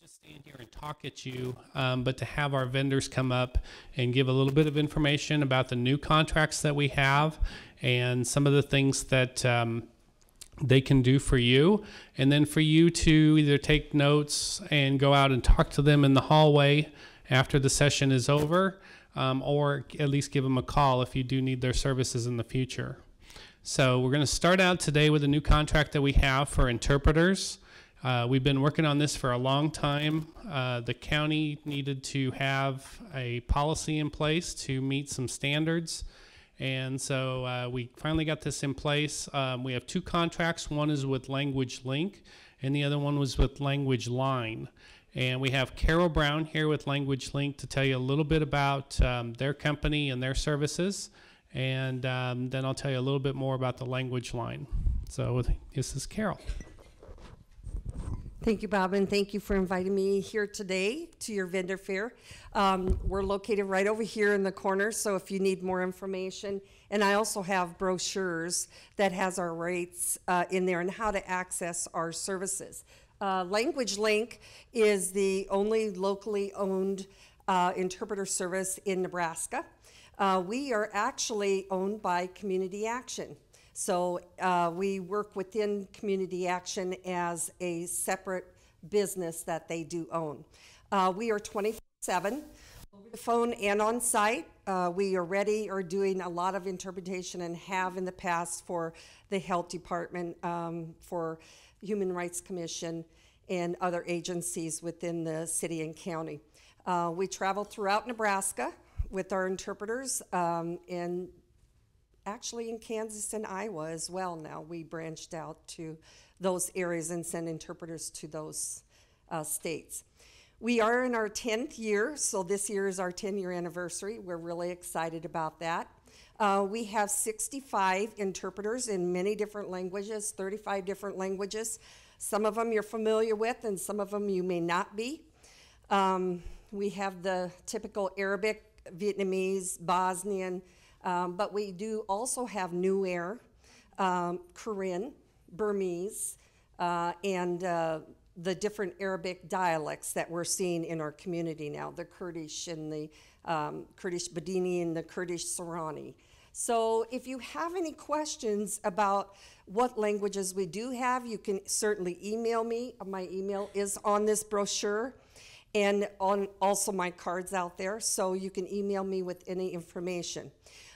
just stand here and talk at you, but to have our vendors come up and give a little bit of information about the new contracts that we have and some of the things that they can do for you, and then for you to either take notes and go out and talk to them in the hallway after the session is over, or at least give them a call if you do need their services in the future. So we're going to start out today with a new contract that we have for interpreters. We've been working on this for a long time. The county needed to have a policy in place to meet some standards. And so we finally got this in place. We have two contracts. One is with Language Link, and the other one was with Language Line. And we have Carol Brown here with Language Link to tell you a little bit about their company and their services. And then I'll tell you a little bit more about the Language Line. So this is Carol. Thank you, Bob, and thank you for inviting me here today to your vendor fair. We're located right over here in the corner, so if you need more information, and I also have brochures that has our rates in there and how to access our services. Language Link is the only locally owned interpreter service in Nebraska. We are actually owned by Community Action. So we work within Community Action as a separate business that they do own. We are 24/7 over the phone and on site. We already are doing a lot of interpretation and have in the past for the Health Department, for Human Rights Commission, and other agencies within the city and county. We travel throughout Nebraska with our interpreters, and actually in Kansas and Iowa as well now. We branched out to those areas and send interpreters to those states. We are in our 10th year, so this year is our 10-year anniversary. We're really excited about that. We have 65 interpreters in many different languages, 35 different languages. Some of them you're familiar with and some of them you may not be. We have the typical Arabic, Vietnamese, Bosnian, but we do also have Nuer, Korean, Burmese, and the different Arabic dialects that we're seeing in our community now, the Kurdish and the Kurdish Badini and the Kurdish Sorani. So if you have any questions about what languages we do have, you can certainly email me. My email is on this brochure and on also my cards out there, so you can email me with any information.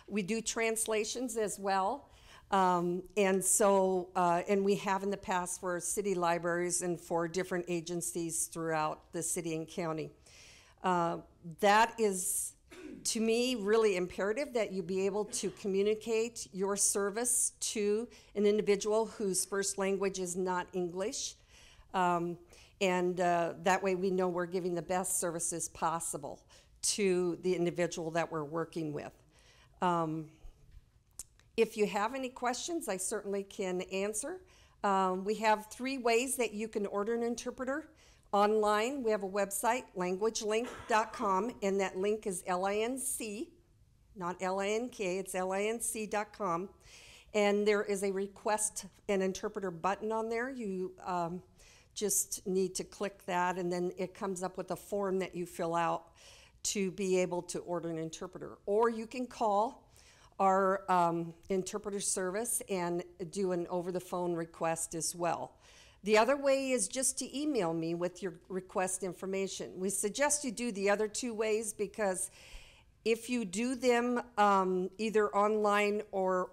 We do translations as well, and we have in the past for city libraries and for different agencies throughout the city and county. That is, to me, really imperative that you be able to communicate your service to an individual whose first language is not English, and that way we know we're giving the best services possible to the individual that we're working with. If you have any questions, I certainly can answer. We have 3 ways that you can order an interpreter. Online, we have a website, languagelink.com, and that link is L-I-N-C, not L-I-N-K, it's linc.com. And there is a request an interpreter button on there. You just need to click that, and then it comes up with a form that you fill out to be able to order an interpreter. Or you can call our interpreter service and do an over-the-phone request as well. The other way is just to email me with your request information. We suggest you do the other 2 ways because if you do them either online or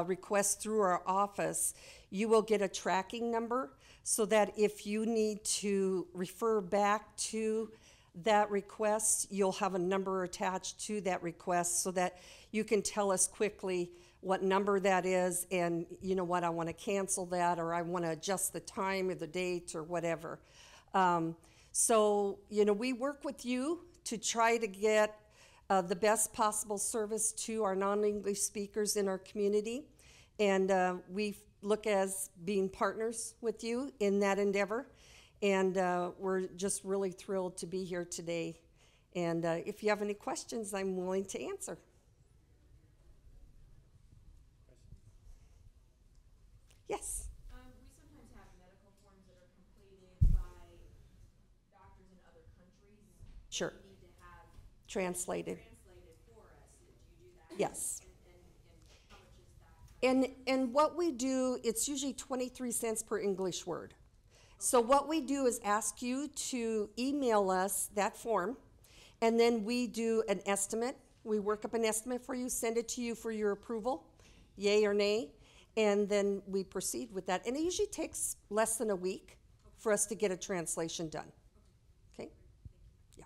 request through our office, you will get a tracking number so that if you need to refer back to that request, you'll have a number attached to that request so that you can tell us quickly what number that is and, you know what, I want to cancel that or I want to adjust the time or the date or whatever. So, you know, we work with you to try to get the best possible service to our non-English speakers in our community. And we look as being partners with you in that endeavor. And we're just really thrilled to be here today. And if you have any questions, I'm willing to answer. Yes? We sometimes have medical forms that are completed by doctors Sure. We need to have Translated. translated for us. Do you do that? Yes. And how much is that? And what we do, it's usually 23 cents per English word. So what we do is ask you to email us that form, and then we do an estimate. We work up an estimate for you, send it to you for your approval, yay or nay, and then we proceed with that. And it usually takes less than a week for us to get a translation done. Okay? Yeah.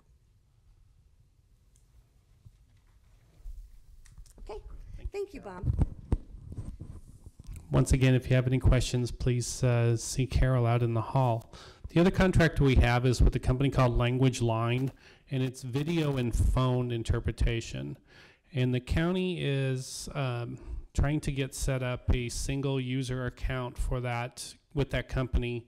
Okay. Thank you, Bob. Once again, if you have any questions, please see Carol out in the hall. The other contract we have is with a company called Language Line, and it's video and phone interpretation. And the county is trying to get set up a single user account for that with that company.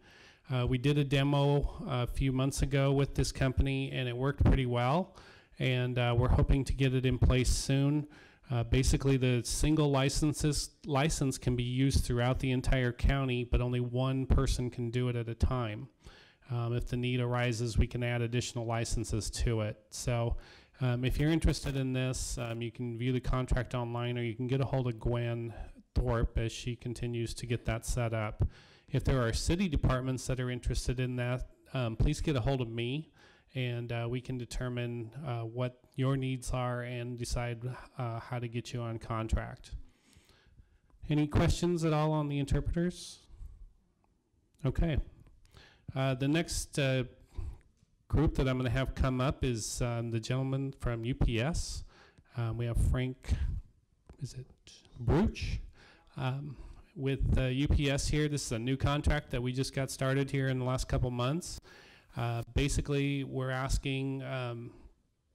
We did a demo a few months ago with this company, and it worked pretty well. And we're hoping to get it in place soon. Basically, the single license can be used throughout the entire county, but only one person can do it at a time. If the need arises, we can add additional licenses to it. So if you're interested in this, you can view the contract online, or you can get a hold of Gwen Thorpe as she continues to get that set up. If there are city departments that are interested in that, please get a hold of me, and we can determine what your needs are and decide how to get you on contract. Any questions at all on the interpreters? Okay. The next group that I'm going to have come up is the gentleman from UPS. We have Frank, is it Bruch? With UPS here. This is a new contract that we just got started here in the last couple months. Basically, we're asking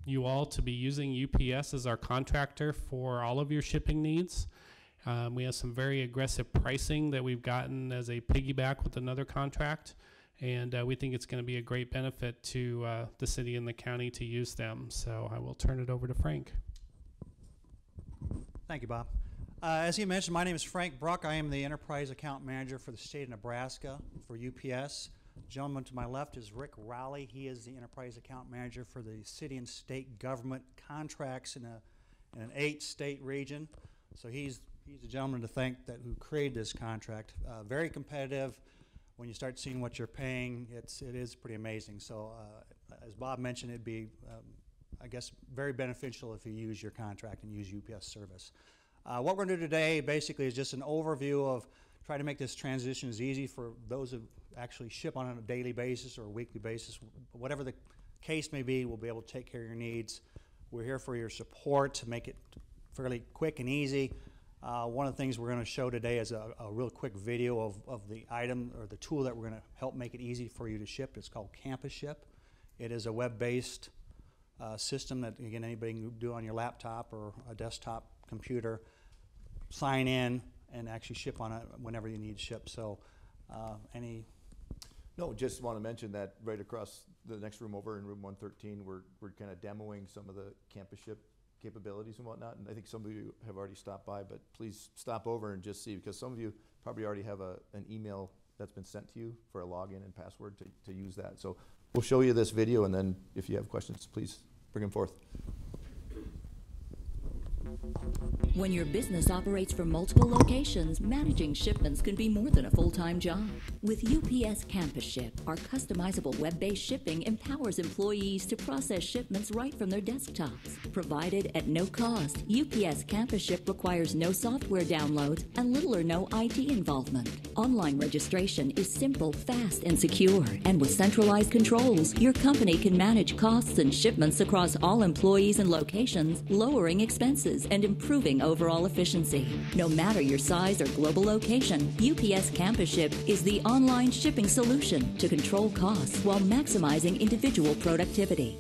you all to be using UPS as our contractor for all of your shipping needs. We have some very aggressive pricing that we've gotten as a piggyback with another contract, and we think it's going to be a great benefit to the city and the county to use them. So I will turn it over to Frank. Thank you, Bob. As you mentioned, my name is Frank Bruck. I am the Enterprise Account Manager for the state of Nebraska for UPS. The gentleman to my left is Rick Rowley. He is the Enterprise Account Manager for the city and state government contracts in an 8-state region. So he's the gentleman to thank who created this contract. Very competitive. When you start seeing what you're paying, it is pretty amazing. So as Bob mentioned, it'd be, I guess, very beneficial if you use your contract and use UPS service. What we're going to do today basically is just an overview of trying to make this transition as easy for those who actually ship on a daily basis or a weekly basis. Whatever the case may be, we'll be able to take care of your needs. We're here for your support to make it fairly quick and easy. One of the things we're going to show today is a real quick video of the item or the tool that we're going to help make it easy for you to ship. It's called Campus Ship. It is a web-based system that, again, anybody can do on your laptop or a desktop computer, sign in, and actually ship on it whenever you need ship. So any? No, just want to mention that right across the next room over in room 113, we're kind of demoing some of the Campus Ship capabilities and whatnot. And I think some of you have already stopped by, but please stop over and just see, because some of you probably already have an email that's been sent to you for a login and password to use that. So we'll show you this video, and then if you have questions, please bring them forth. When your business operates from multiple locations, managing shipments can be more than a full-time job. With UPS Campus Ship, our customizable web-based shipping empowers employees to process shipments right from their desktops. Provided at no cost, UPS Campus Ship requires no software downloads and little or no IT involvement. Online registration is simple, fast, and secure. And with centralized controls, your company can manage costs and shipments across all employees and locations, lowering expenses and improving overall efficiency. No matter your size or global location, UPS Campus Ship is the online shipping solution to control costs while maximizing individual productivity.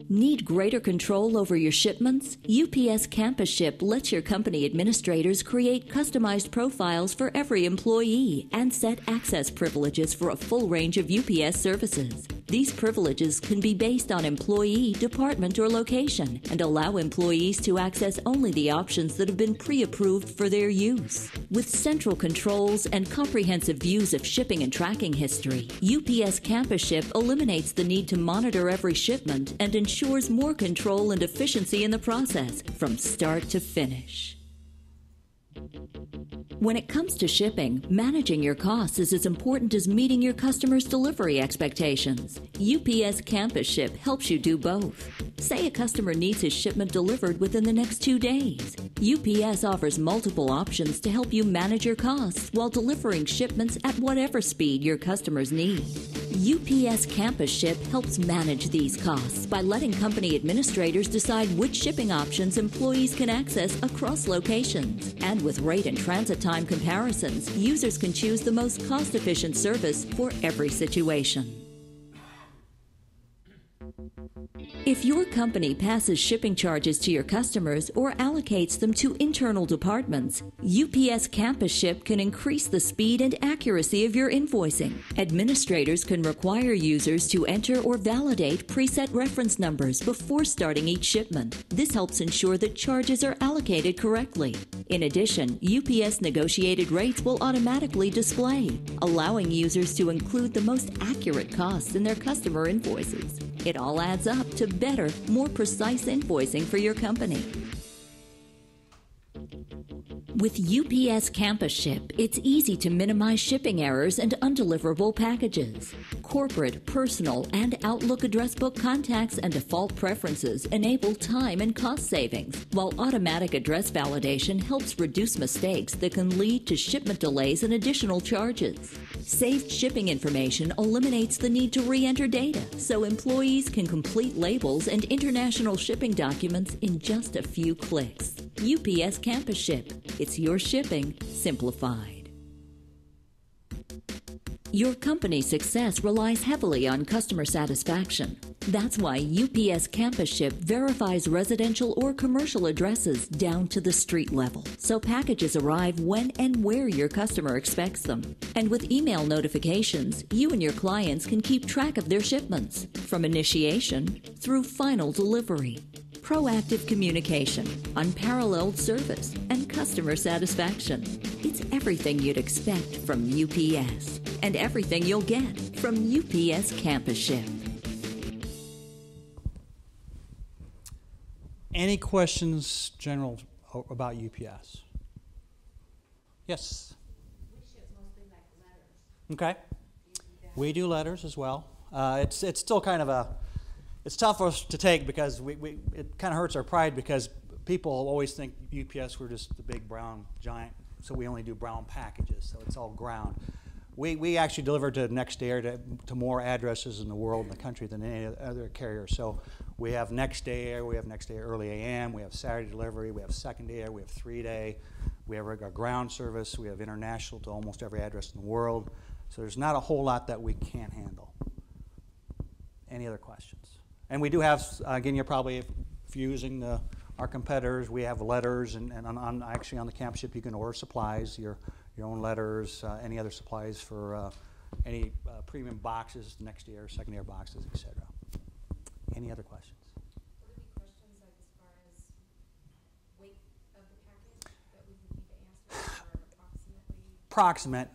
Need greater control over your shipments? UPS Campus Ship lets your company administrators create customized profiles for every employee and set access privileges for a full range of UPS services. These privileges can be based on employee, department, or location and allow employees to access only the options that have been pre-approved for their use. With central controls and comprehensive views of shipping and tracking history, UPS Campus Ship eliminates the need to monitor every shipment and ensures more control and efficiency in the process from start to finish. When it comes to shipping, managing your costs is as important as meeting your customers' delivery expectations. UPS Campus Ship helps you do both. Say a customer needs his shipment delivered within the next 2 days. UPS offers multiple options to help you manage your costs while delivering shipments at whatever speed your customers need. UPS Campus Ship helps manage these costs by letting company administrators decide which shipping options employees can access across locations. And with rate and transit time comparisons, users can choose the most cost-efficient service for every situation. If your company passes shipping charges to your customers or allocates them to internal departments, UPS Campus Ship can increase the speed and accuracy of your invoicing. Administrators can require users to enter or validate preset reference numbers before starting each shipment. This helps ensure that charges are allocated correctly. In addition, UPS negotiated rates will automatically display, allowing users to include the most accurate costs in their customer invoices. It all adds up to better, more precise invoicing for your company. With UPS Campus Ship, it's easy to minimize shipping errors and undeliverable packages. Corporate, personal, and Outlook address book contacts and default preferences enable time and cost savings, while automatic address validation helps reduce mistakes that can lead to shipment delays and additional charges. Saved shipping information eliminates the need to re-enter data, so employees can complete labels and international shipping documents in just a few clicks. UPS Campus Ship. It's your shipping simplified. Your company's success relies heavily on customer satisfaction. That's why UPS Campus Ship verifies residential or commercial addresses down to the street level, so packages arrive when and where your customer expects them. And with email notifications, you and your clients can keep track of their shipments, from initiation through final delivery. Proactive communication, unparalleled service, and customer satisfaction. It's everything you'd expect from UPS, and everything you'll get from UPS Campus Ship. Any questions, General, about UPS? Yes? We ship mostly like letters. Okay. We do letters as well. It's still kind of it's tough for us to take because it kind of hurts our pride because people always think UPS, we're just the big brown giant, so we only do brown packages, so it's all ground. We actually deliver to next day or to more addresses in the world and the country than any other carrier. So we have next day air, we have next day early AM, we have Saturday delivery, we have second day air, we have 3-day, we have our ground service, we have international to almost every address in the world. So there's not a whole lot that we can't handle. Any other questions? And we do have, again, you're probably, if you're using our competitors, we have letters, and actually on the Campus Ship you can order supplies, your own letters, any other supplies for any premium boxes, next year, second year boxes, etc. Any other questions? Would there be questions like as far as weight of the package that we would need to answer or approximately? Approximate.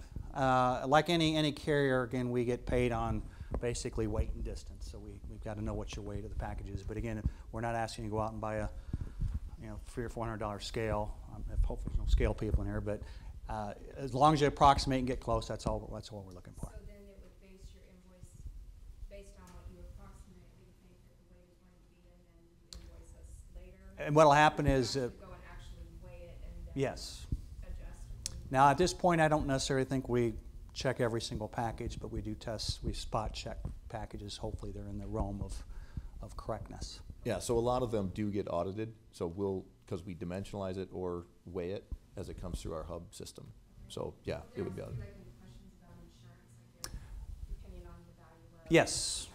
Like any carrier, again, we get paid on basically weight and distance. So we've got to know what your weight of the package is. But again, we're not asking you to go out and buy a $300 or $400 scale. Hopefully there's no scale people in here, but as long as you approximate and get close, that's all we're looking for. So then it would base your invoice based on what you approximately think that the weight is going to be, and then you invoice us later? And what'll happen is go and actually weigh it and then yes. adjust? Now at this point, I don't necessarily think we check every single package, but we do test, we spot check packages. Hopefully they're in the realm of correctness. Yeah, so a lot of them do get audited, so because we dimensionalize it or weigh it as it comes through our hub system. So yeah, it would be audited. Like any questions about insurance, like depending on the value of Yes.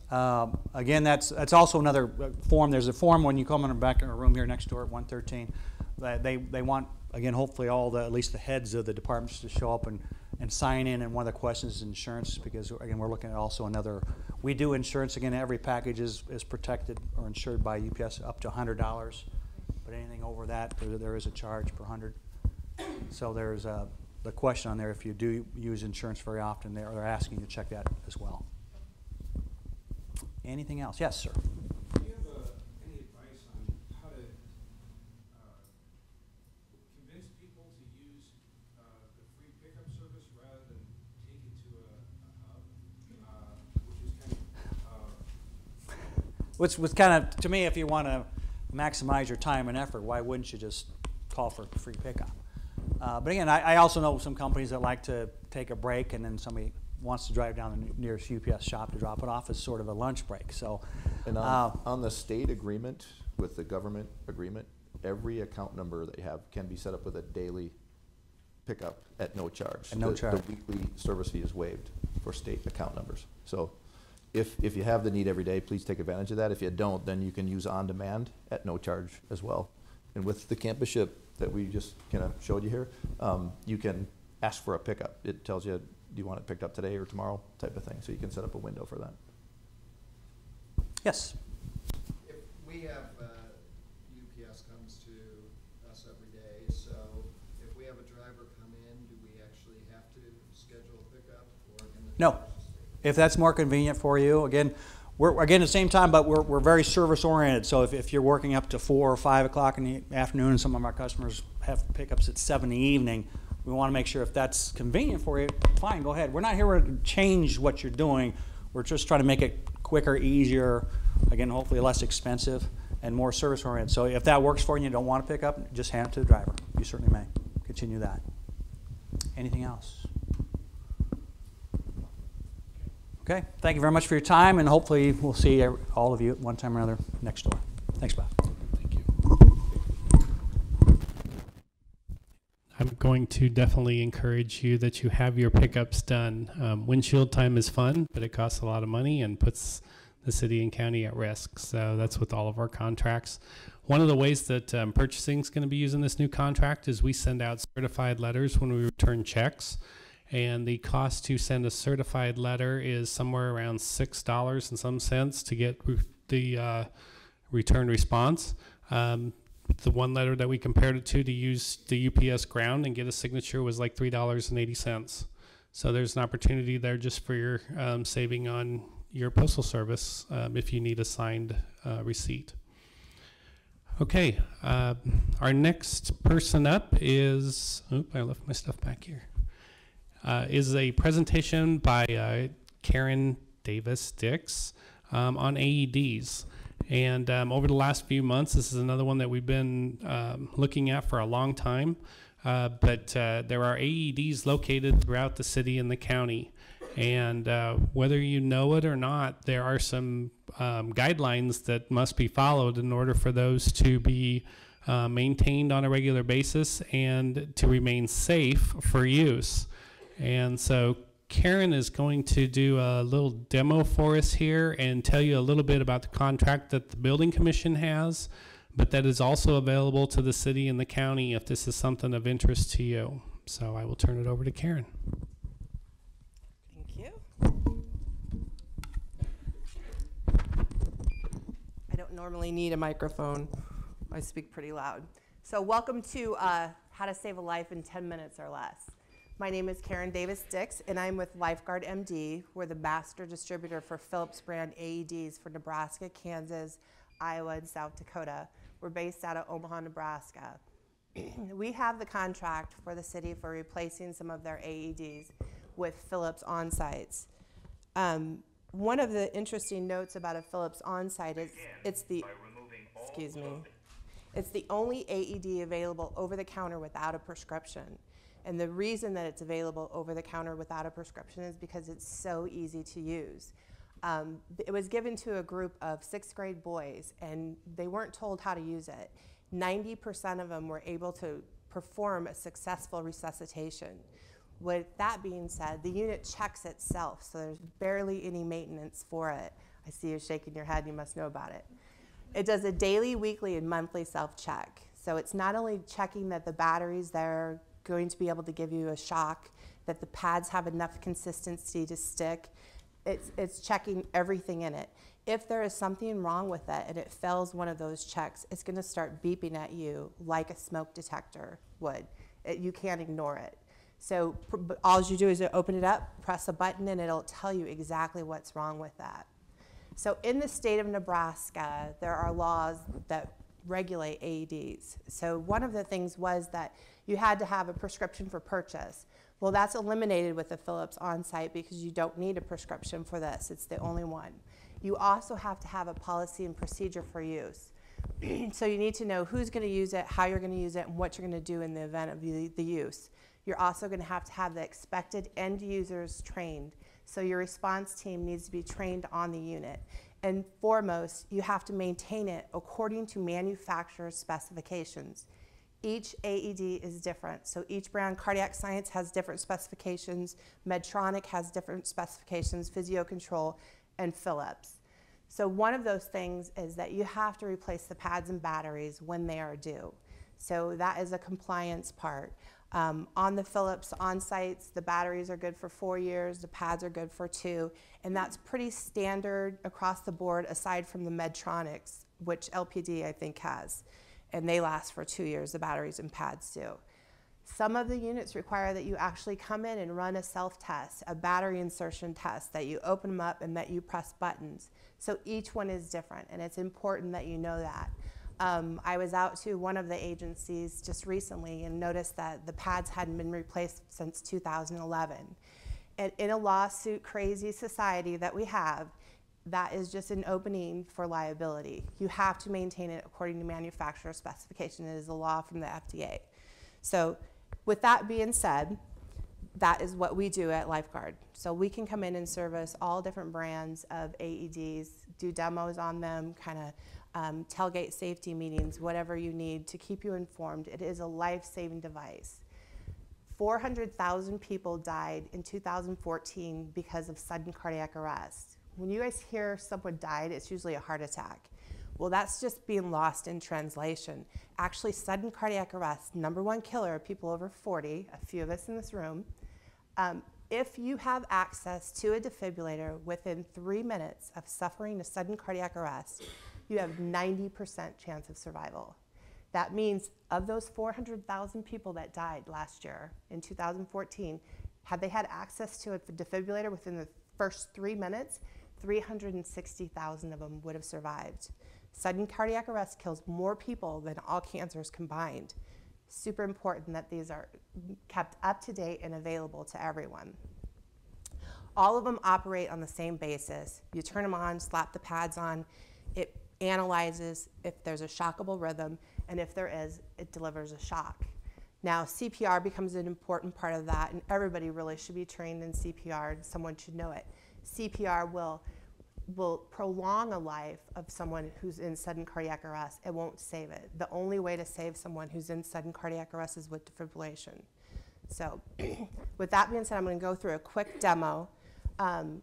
package? Again, that's also another form. There's a form when you come in the back in our room here next door at 113. They want, again, hopefully at least the heads of the departments to show up and and sign in, and one of the questions is insurance, because again, we're looking at also another, we do insurance, again, every package is protected or insured by UPS up to $100, but anything over that, there is a charge per 100. So there's the question on there, if you do use insurance very often, they're asking you to check that as well. Anything else? Yes, sir. Do you have any advice on how to convince people to use the free pickup service rather than take it to a hub, which is kind of... What's kind of, to me, if you want to maximize your time and effort, why wouldn't you just call for free pickup? But again, I also know some companies that like to take a break, and then somebody wants to drive down the nearest UPS shop to drop it off as sort of a lunch break. So, And on the state agreement with the government agreement, every account number they have can be set up with a daily pickup at no charge. At no charge. The weekly service fee is waived for state account numbers. So if you have the need every day, please take advantage of that. If you don't, then you can use on demand at no charge as well. And with the campus ship that we just kind of showed you here, you can ask for a pickup. It tells you, do you want it picked up today or tomorrow, type of thing. So you can set up a window for that. yes. If we have, UPS comes to us every day, so if we have a driver come in, do we actually have to schedule a pickup, or can the No. driver just take it? If that's more convenient for you, again, we're at the same time, but we're very service oriented. So if you're working up to 4 or 5 o'clock in the afternoon, and some of our customers have pickups at 7 in the evening, we want to make sure if that's convenient for you, fine, go ahead. We're not here to change what you're doing. We're just trying to make it quicker, easier, again, hopefully less expensive and more service oriented. So if that works for you and you don't want to pick up, just hand it to the driver. You certainly may. Continue that. Anything else? Okay, thank you very much for your time, and hopefully we'll see all of you at one time or another next door. Thanks, Bob. Thank you. I'm going to definitely encourage you that you have your pickups done. Windshield time is fun, but it costs a lot of money and puts the city and county at risk. So that's with all of our contracts. One of the ways that purchasing is going to be using this new contract is we send out certified letters when we return checks. And the cost to send a certified letter is somewhere around $6 and some cents to get the return response. The one letter that we compared it to use the UPS ground and get a signature was like $3.80. So there's an opportunity there just for your saving on your postal service if you need a signed receipt. Okay, our next person up is, I left my stuff back here. Is a presentation by Karen Davis-Dix on AEDs. And over the last few months, this is another one that we've been looking at for a long time. But there are AEDs located throughout the city and the county. And whether you know it or not, there are some guidelines that must be followed in order for those to be maintained on a regular basis and to remain safe for use. And so Karen is going to do a little demo for us here and tell you a little bit about the contract that the building commission has, but that is also available to the city and the county if this is something of interest to you. So I will turn it over to Karen. Thank you. I don't normally need a microphone. I speak pretty loud. So welcome to How to Save a Life in 10 Minutes or Less. My name is Karen Davis-Dix, and I'm with Lifeguard MD. We're the master distributor for Philips brand AEDs for Nebraska, Kansas, Iowa, and South Dakota. We're based out of Omaha, Nebraska. We have the contract for the city for replacing some of their AEDs with Philips on-sites. One of the interesting notes about a Philips on-site is it's the only AED available over the counter without a prescription. And the reason that it's available over the counter without a prescription is because it's so easy to use. It was given to a group of 6th grade boys, and they weren't told how to use it. 90% of them were able to perform a successful resuscitation. With that being said, the unit checks itself, so there's barely any maintenance for it. I see you shaking your head, you must know about it. It does a daily, weekly, and monthly self-check. So it's not only checking that the battery's there, going to be able to give you a shock that the pads have enough consistency to stick. It's checking everything in it. If there is something wrong with it and it fails one of those checks, it's going to start beeping at you like a smoke detector would. You can't ignore it. So all you do is open it up, press a button, and it'll tell you exactly what's wrong with that. So in the state of Nebraska, there are laws that regulate AEDs. So one of the things was that you had to have a prescription for purchase. Well, that's eliminated with the Philips on-site because you don't need a prescription for this. It's the only one. You also have to have a policy and procedure for use. So you need to know who's going to use it, how you're going to use it, and what you're going to do in the event of the use. You're also going to have the expected end users trained. So your response team needs to be trained on the unit. And foremost, you have to maintain it according to manufacturer's specifications. Each AED is different. So each brand, Cardiac Science has different specifications, Medtronic has different specifications, Physio Control, and Philips. So one of those things is that you have to replace the pads and batteries when they are due. So that is a compliance part. On the Philips on-sites, the batteries are good for 4 years, the pads are good for 2, and that's pretty standard across the board aside from the Medtronics, which LPD I think has, and they last for 2 years, the batteries and pads do. Some of the units require that you actually come in and run a self-test, a battery insertion test, that you open them up and that you press buttons. So each one is different, and it's important that you know that. I was out to one of the agencies just recently and noticed that the pads hadn't been replaced since 2011. And in a lawsuit crazy society that we have, that is just an opening for liability. You have to maintain it according to manufacturer specification. It is a law from the FDA. So with that being said, that is what we do at Lifeguard. So we can come in and service all different brands of AEDs, do demos on them, kind of tailgate safety meetings, whatever you need to keep you informed. It is a life-saving device. 400,000 people died in 2014 because of sudden cardiac arrest. When you guys hear someone died, it's usually a heart attack. Well, that's just being lost in translation. Actually, sudden cardiac arrest, #1 killer of people over 40, a few of us in this room. If you have access to a defibrillator within 3 minutes of suffering a sudden cardiac arrest, you have 90% chance of survival. That means of those 400,000 people that died last year in 2014, had they had access to a defibrillator within the first 3 minutes, 360,000 of them would have survived. Sudden cardiac arrest kills more people than all cancers combined. Super important that these are kept up to date and available to everyone. All of them operate on the same basis. You turn them on, slap the pads on, it analyzes if there's a shockable rhythm, and if there is, it delivers a shock. Now, CPR becomes an important part of that, and everybody really should be trained in CPR, and someone should know it. CPR will prolong a life of someone who's in sudden cardiac arrest. It won't save it. The only way to save someone who's in sudden cardiac arrest is with defibrillation. So with that being said, I'm going to go through a quick demo.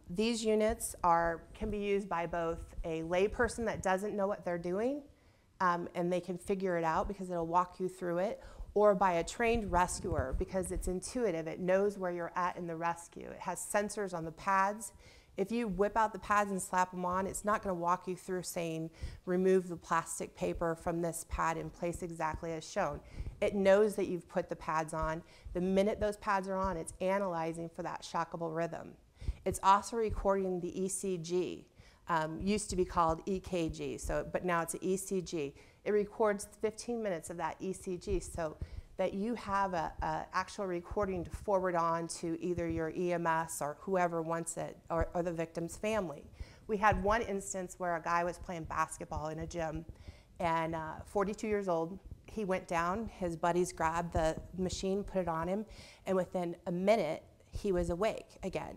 These units can be used by both a layperson that doesn't know what they're doing, and they can figure it out because it'll walk you through it, or by a trained rescuer because it's intuitive. It knows where you're at in the rescue. It has sensors on the pads. If you whip out the pads and slap them on, it's not going to walk you through saying, remove the plastic paper from this pad in place exactly as shown. It knows that you've put the pads on. The minute those pads are on, it's analyzing for that shockable rhythm. It's also recording the ECG. Used to be called EKG, but now it's an ECG. It records 15 minutes of that ECG so that you have an actual recording to forward on to either your EMS or whoever wants it, or the victim's family. We had one instance where a guy was playing basketball in a gym, and 42 years old, he went down, his buddies grabbed the machine, put it on him, and within a minute, he was awake again.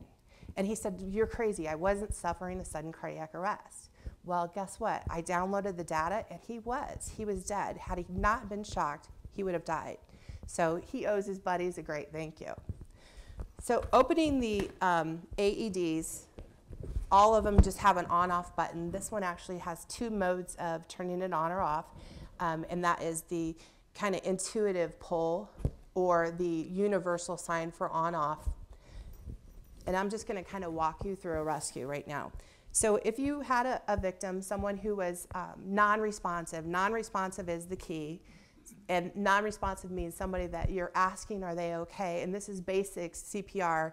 And he said, "You're crazy, I wasn't suffering a sudden cardiac arrest." Well, guess what? I downloaded the data, and he was dead. Had he not been shocked, he would have died. So he owes his buddies a great thank you. So opening the AEDs, all of them just have an on-off button. This one actually has 2 modes of turning it on or off, and that is the kind of intuitive pull or the universal sign for on-off. And I'm just going to kind of walk you through a rescue right now. So if you had a victim, someone who was non-responsive is the key. And non-responsive means somebody that you're asking, are they okay? And this is basic CPR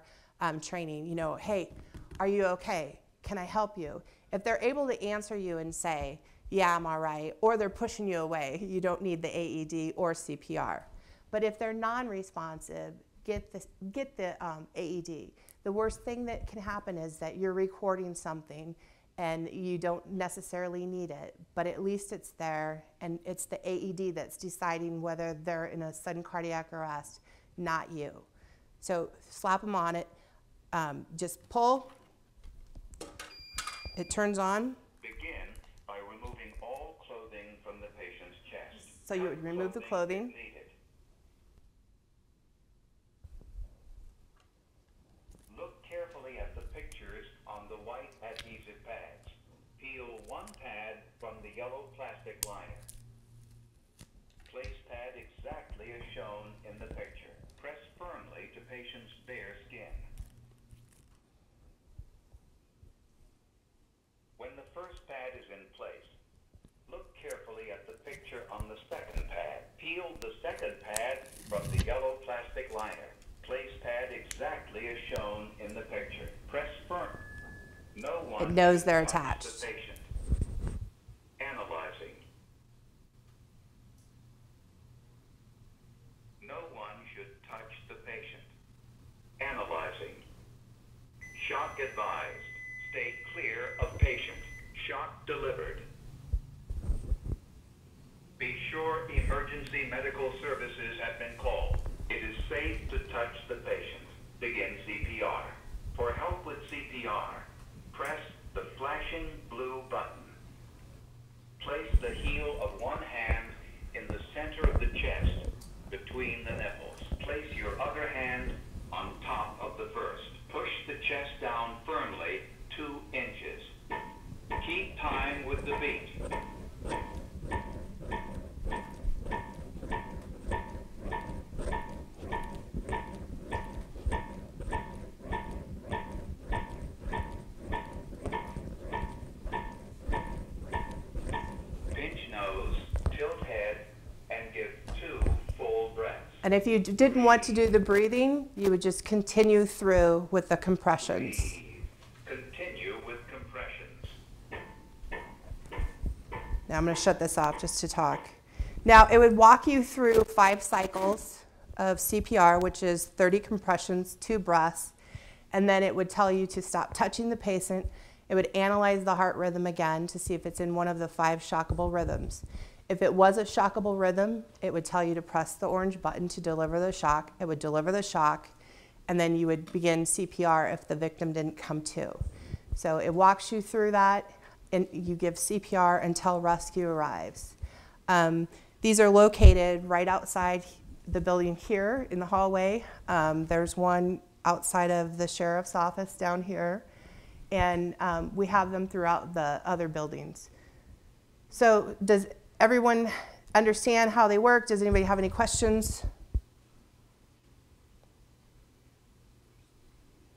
training. You know, hey, are you okay? Can I help you? If they're able to answer you and say, yeah, I'm all right, or they're pushing you away, you don't need the AED or CPR. But if they're non-responsive, get the AED. The worst thing that can happen is that you're recording something and you don't necessarily need it, but at least it's there, and it's the AED that's deciding whether they're in a sudden cardiac arrest, not you. So slap them on it, just pull, it turns on. Begin by removing all clothing from the patient's chest. So you would remove the clothing. Look carefully at the pictures on the white adhesive pads. Peel one pad from the yellow plastic liner. Place pad exactly as shown in the picture. Press firmly to patient's bare skin. When the first pad is in place, look carefully at the picture on the second pad. Peel the second pad from the yellow plastic liner. Place pad exactly as shown in the picture. Press firm. No one It knows they're touch attached. the patient. Analyzing. No one should touch the patient. Analyzing. Shock advised. Stay clear of patient. Shock delivered. Be sure emergency medical services have been called. It is safe to touch the patient. Begin CPR. For help with CPR, press the flashing blue button. Place the heel of one hand in the center of the chest, between the nipples. Place your other hand on top of the first. Push the chest down firmly 2 inches. Keep time with the beat. Pinch nose, tilt head, and give 2 full breaths. And if you didn't want to do the breathing, you would just continue through with the compressions. Continue with compressions. Now I'm going to shut this off just to talk. Now it would walk you through 5 cycles of CPR, which is 30 compressions, 2 breaths, and then it would tell you to stop touching the patient. It would analyze the heart rhythm again to see if it's in one of the 5 shockable rhythms. If it was a shockable rhythm, it would tell you to press the orange button to deliver the shock. It would deliver the shock, and then you would begin CPR if the victim didn't come to. So it walks you through that, and you give CPR until rescue arrives. These are located right outside the building here in the hallway. There's one outside of the sheriff's office down here, and we have them throughout the other buildings. So does everyone understand how they work? Does anybody have any questions?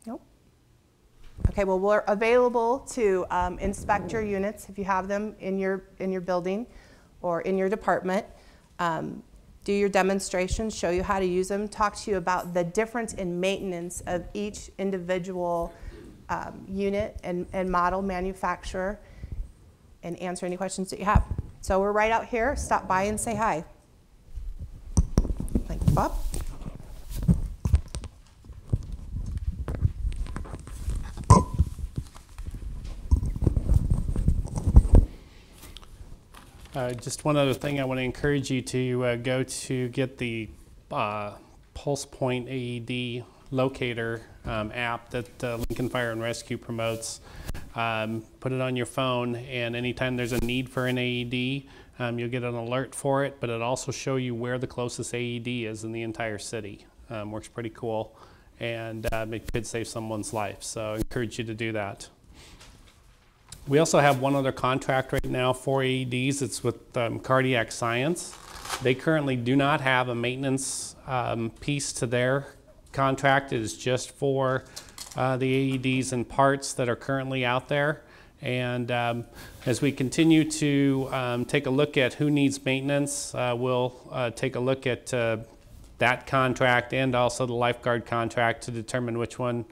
Nope. Okay, well, we're available to inspect your units if you have them in your building or in your department. Do your demonstrations, show you how to use them, talk to you about the difference in maintenance of each individual unit and model manufacturer, and answer any questions that you have. So we're right out here. Stop by and say hi. Thank you, Bob. Just one other thing, I want to encourage you to go to get the Pulse Point AED locator app that Lincoln Fire and Rescue promotes. Put it on your phone, and anytime there's a need for an AED, you'll get an alert for it, but it'll also show you where the closest AED is in the entire city. Works pretty cool, and it could save someone's life, so I encourage you to do that. We also have one other contract right now for AEDs. It's with Cardiac Science. They currently do not have a maintenance piece to their contract. It is just for the AEDs and parts that are currently out there. And as we continue to take a look at who needs maintenance, we'll take a look at that contract and also the lifeguard contract to determine which one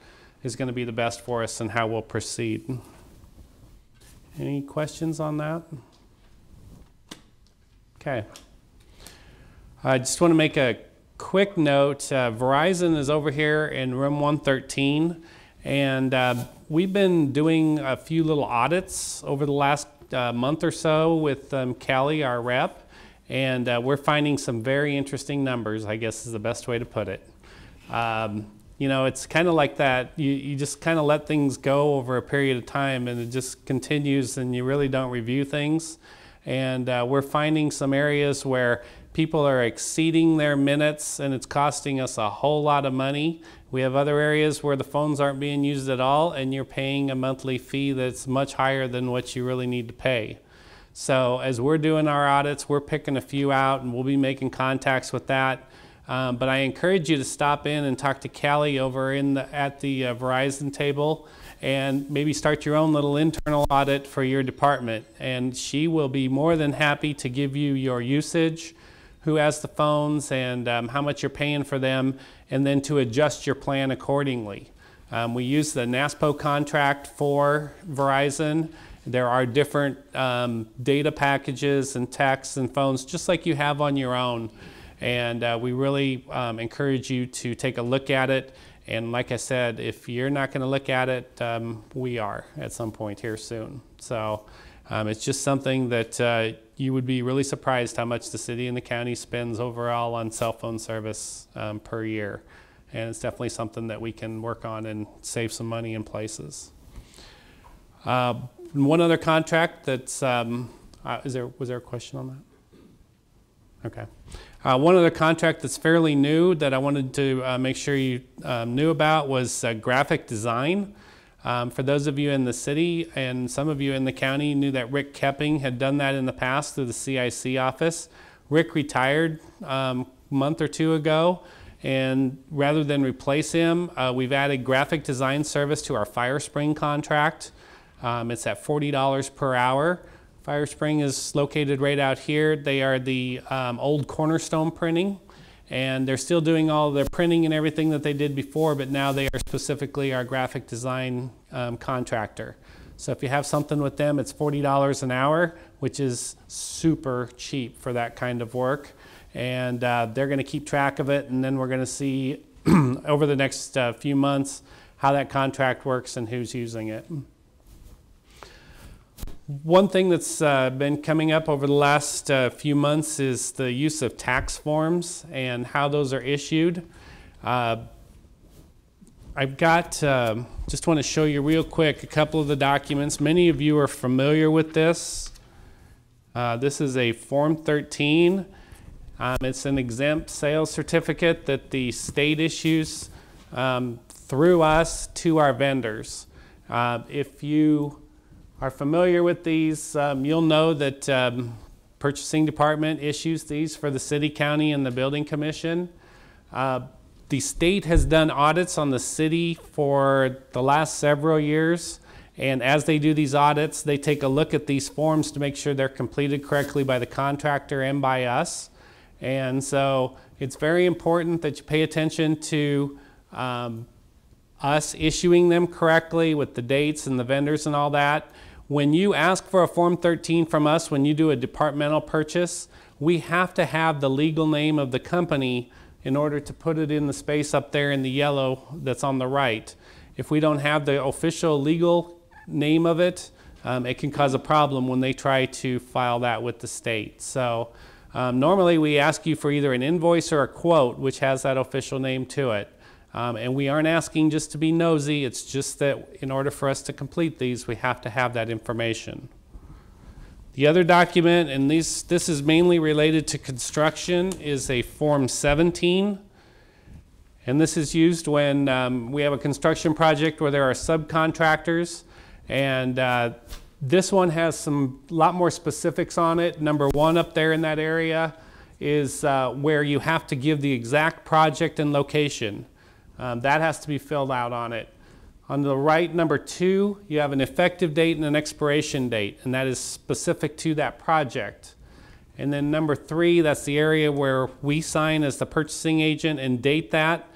is going to be the best for us and how we'll proceed. Any questions on that? Okay. I just want to make a quick note. Verizon is over here in room 113, and we've been doing a few little audits over the last month or so with Callie, our rep, and we're finding some very interesting numbers, I guess is the best way to put it. You know, it's kind of like that. You just kind of let things go over a period of time, and it just continues, and you really don't review things. And we're finding some areas where people are exceeding their minutes, and it's costing us a whole lot of money. We have other areas where the phones aren't being used at all, and you're paying a monthly fee that's much higher than what you really need to pay. So as we're doing our audits, we're picking a few out, and we'll be making contacts with that. But I encourage you to stop in and talk to Callie over at the Verizon table, and maybe start your own little internal audit for your department. And she will be more than happy to give you your usage, who has the phones, and how much you're paying for them, and then to adjust your plan accordingly. We use the NASPO contract for Verizon. There are different data packages and texts and phones, just like you have on your own. And we really encourage you to take a look at it. And like I said, if you're not going to look at it, we are at some point here soon. So it's just something that you would be really surprised how much the city and the county spends overall on cell phone service per year. And it's definitely something that we can work on and save some money in places. One other contract that's, was there a question on that? Okay. One other contract that's fairly new that I wanted to make sure you knew about was graphic design. For those of you in the city and some of you in the county knew that Rick Kepping had done that in the past through the CIC office. Rick retired a month or two ago, and rather than replace him, we've added graphic design service to our FireSpring contract. It's at $40 per hour. FireSpring is located right out here. They are the old Cornerstone printing, and they're still doing all their printing and everything that they did before, but now they are specifically our graphic design contractor. So if you have something with them, it's $40 an hour, which is super cheap for that kind of work. And they're going to keep track of it, and then we're going to see over the next few months how that contract works and who's using it. One thing that's been coming up over the last few months is the use of tax forms and how those are issued. I've got, just want to show you real quick a couple of the documents. Many of you are familiar with this. This is a Form 13. It's an exempt sales certificate that the state issues through us to our vendors. If you are familiar with these, you'll know that purchasing department issues these for the city, county, and the building commission. The state has done audits on the city for the last several years, and as they do these audits, they take a look at these forms to make sure they're completed correctly by the contractor and by us. And so it's very important that you pay attention to us issuing them correctly with the dates and the vendors and all that. When you ask for a Form 13 from us, when you do a departmental purchase, we have to have the legal name of the company in order to put it in the space up there in the yellow that's on the right. If we don't have the official legal name of it, it can cause a problem when they try to file that with the state. So normally we ask you for either an invoice or a quote which has that official name to it. And we aren't asking just to be nosy, it's just that in order for us to complete these, we have to have that information. The other document, and this is mainly related to construction, is a Form 17. And this is used when we have a construction project where there are subcontractors. And this one has a lot more specifics on it. Number one up there in that area is where you have to give the exact project and location. That has to be filled out on it. On the right, number 2, you have an effective date and an expiration date, and that is specific to that project. And then number 3, that's the area where we sign as the purchasing agent and date that.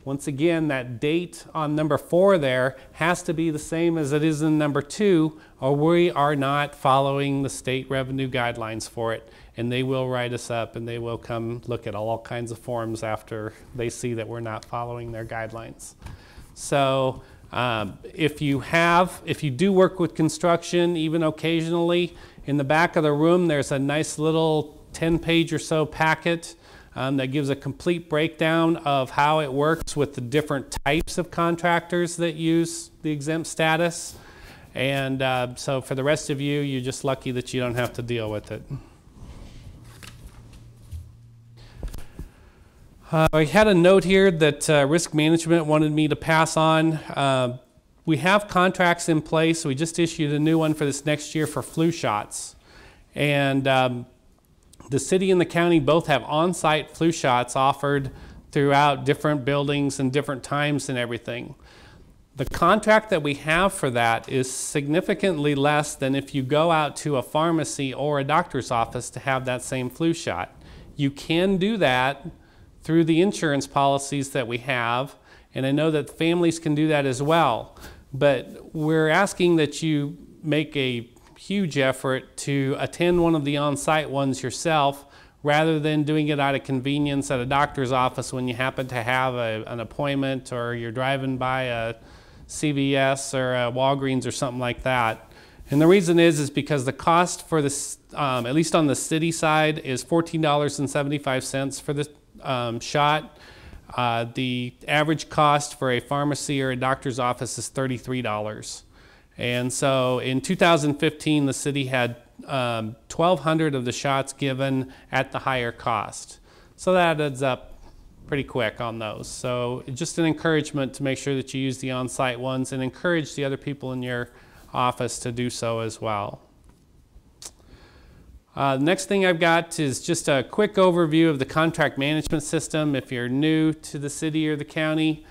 Once again, that date on number 4 there has to be the same as it is in number 2, or we are not following the state revenue guidelines for it. And they will write us up, and they will come look at all kinds of forms after they see that we're not following their guidelines. So if you do work with construction, even occasionally, in the back of the room there's a nice little 10-page or so packet that gives a complete breakdown of how it works with the different types of contractors that use the exempt status. And so for the rest of you, you're just lucky that you don't have to deal with it. I had a note here that risk management wanted me to pass on. We have contracts in place. We just issued a new one for this next year for flu shots. And the city and the county both have on-site flu shots offered throughout different buildings and different times and everything. The contract that we have for that is significantly less than if you go out to a pharmacy or a doctor's office to have that same flu shot. You can do that through the insurance policies that we have, and I know that families can do that as well. But we're asking that you make a huge effort to attend one of the on-site ones yourself, rather than doing it out of convenience at a doctor's office when you happen to have an appointment, or you're driving by a CVS or a Walgreens or something like that. And the reason is because the cost for this, at least on the city side, is $14.75 for the shot. The average cost for a pharmacy or a doctor's office is $33. And so in 2015, the city had 1,200 of the shots given at the higher cost. So that adds up pretty quick on those. So just an encouragement to make sure that you use the on-site ones, and encourage the other people in your office to do so as well. The next thing I've got is just a quick overview of the contract management system. If you're new to the city or the county,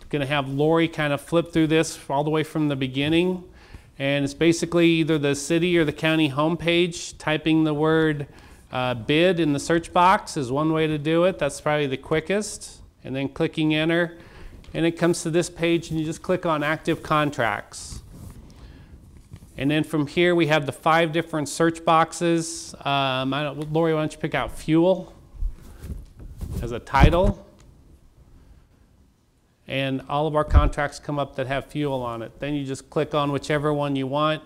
going to have Lori kind of flip through this all the way from the beginning. And it's basically either the city or the county homepage. Typing the word bid in the search box is one way to do it. That's probably the quickest. And then clicking enter. And it comes to this page, and you just click on active contracts. And then from here, we have the 5 different search boxes. Lori, why don't you pick out fuel as a title? And all of our contracts come up that have fuel on it. Then you just click on whichever one you want.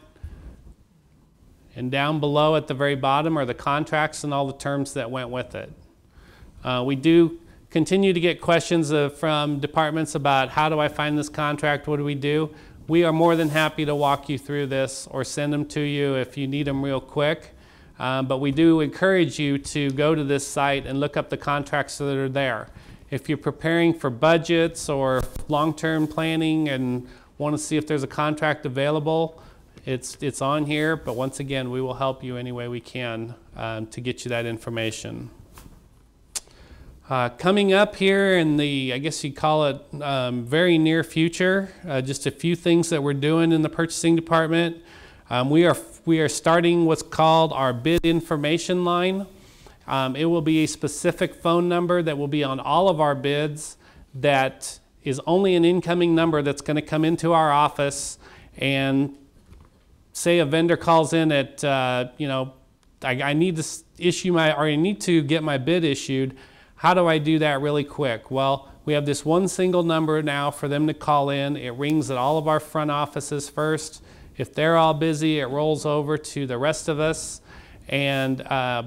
And down below at the very bottom are the contracts and all the terms that went with it. We do continue to get questions from departments about, how do I find this contract? What do we do? We are more than happy to walk you through this, or send them to you if you need them real quick. But we do encourage you to go to this site and look up the contracts that are there. If you're preparing for budgets or long-term planning and want to see if there's a contract available, it's on here. But once again, we will help you any way we can to get you that information. Coming up here in the, I guess you'd call it very near future, just a few things that we're doing in the purchasing department. We are starting what's called our bid information line. It will be a specific phone number that will be on all of our bids, that is only an incoming number that's going to come into our office. And say a vendor calls in at, I need to issue I need to get my bid issued. How do I do that really quick? Well, we have this one single number now for them to call in. It rings at all of our front offices first. If they're all busy, it rolls over to the rest of us. And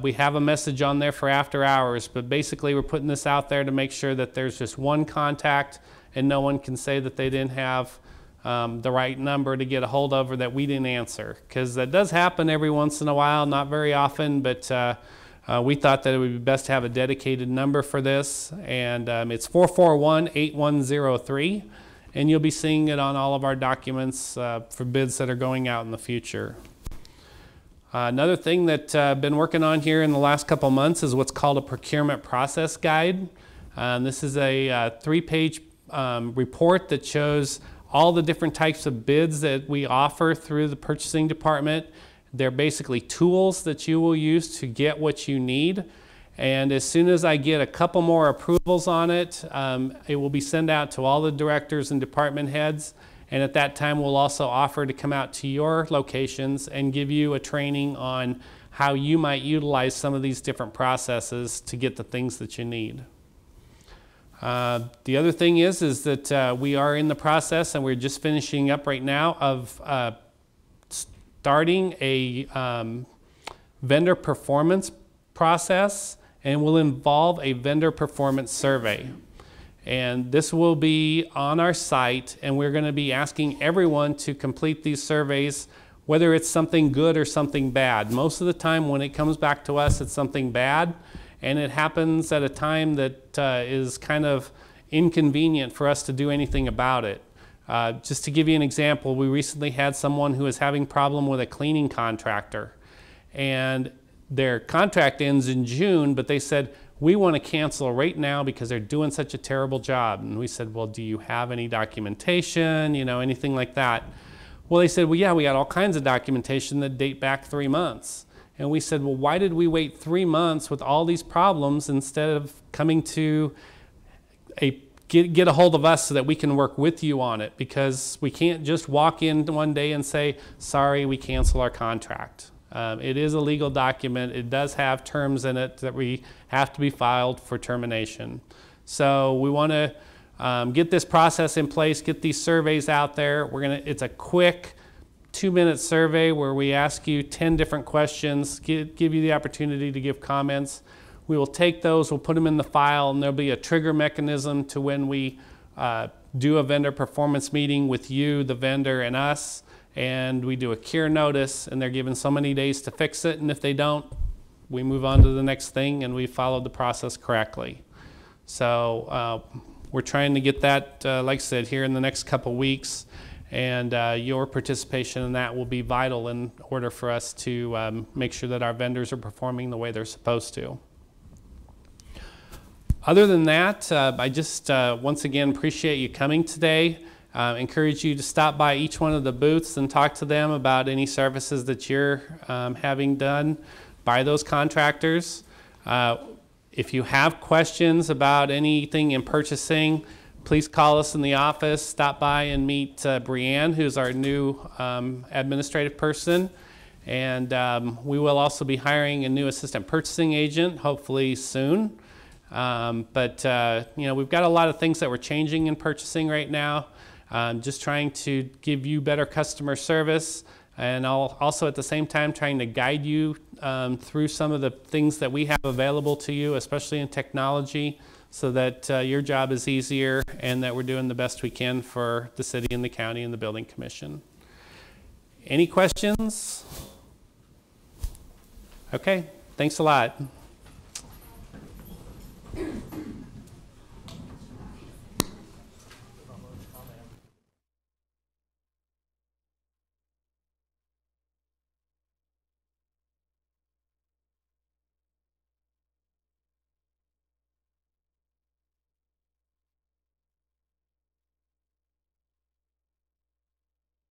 we have a message on there for after hours. But basically, we're putting this out there to make sure that there's just one contact, and no one can say that they didn't have the right number to get a hold of, or that we didn't answer. Because that does happen every once in a while, not very often, but we thought that it would be best to have a dedicated number for this, and it's 441-8103, and you'll be seeing it on all of our documents for bids that are going out in the future. Another thing that I've been working on here in the last couple months is what's called a procurement process guide. This is a 3-page report that shows all the different types of bids that we offer through the purchasing department. They're basically tools that you will use to get what you need. And as soon as I get a couple more approvals on it, it will be sent out to all the directors and department heads. And at that time, we'll also offer to come out to your locations and give you a training on how you might utilize some of these different processes to get the things that you need. The other thing is that we are in the process, and we're just finishing up right now, of starting a vendor performance process, and will involve a vendor performance survey. And this will be on our site, and we're going to be asking everyone to complete these surveys, whether it's something good or something bad. Most of the time when it comes back to us, it's something bad, and it happens at a time that is kind of inconvenient for us to do anything about it. Just to give you an example, we recently had someone who was having problem with a cleaning contractor, and their contract ends in June, but they said, we want to cancel right now because they're doing such a terrible job. And we said, well, do you have any documentation, anything like that? Well, they said, well, yeah, we got all kinds of documentation that date back 3 months. And we said, well, why did we wait 3 months with all these problems instead of coming to get a hold of us so that we can work with you on it? Because we can't just walk in one day and say, sorry, we cancel our contract. It is a legal document. It does have terms in it that we have to be filed for termination. So we want to get this process in place, get these surveys out there. It's a quick 2-minute survey where we ask you 10 different questions, give you the opportunity to give comments. We will take those, we'll put them in the file, and there'll be a trigger mechanism to when we do a vendor performance meeting with you, the vendor, and us. And we do a cure notice, and they're given so many days to fix it, and if they don't, we move on to the next thing, and we followed the process correctly. So we're trying to get that, like I said, here in the next couple weeks, and your participation in that will be vital in order for us to make sure that our vendors are performing the way they're supposed to. Other than that, I just once again appreciate you coming today. Encourage you to stop by each one of the booths and talk to them about any services that you're having done by those contractors. If you have questions about anything in purchasing, please call us in the office. Stop by and meet Brianne, who's our new administrative person. And we will also be hiring a new assistant purchasing agent, hopefully soon. We've got a lot of things that we're changing in purchasing right now. Just trying to give you better customer service, and also at the same time trying to guide you through some of the things that we have available to you, especially in technology, so that your job is easier and that we're doing the best we can for the city and the county and the building commission. Any questions? Okay, thanks a lot.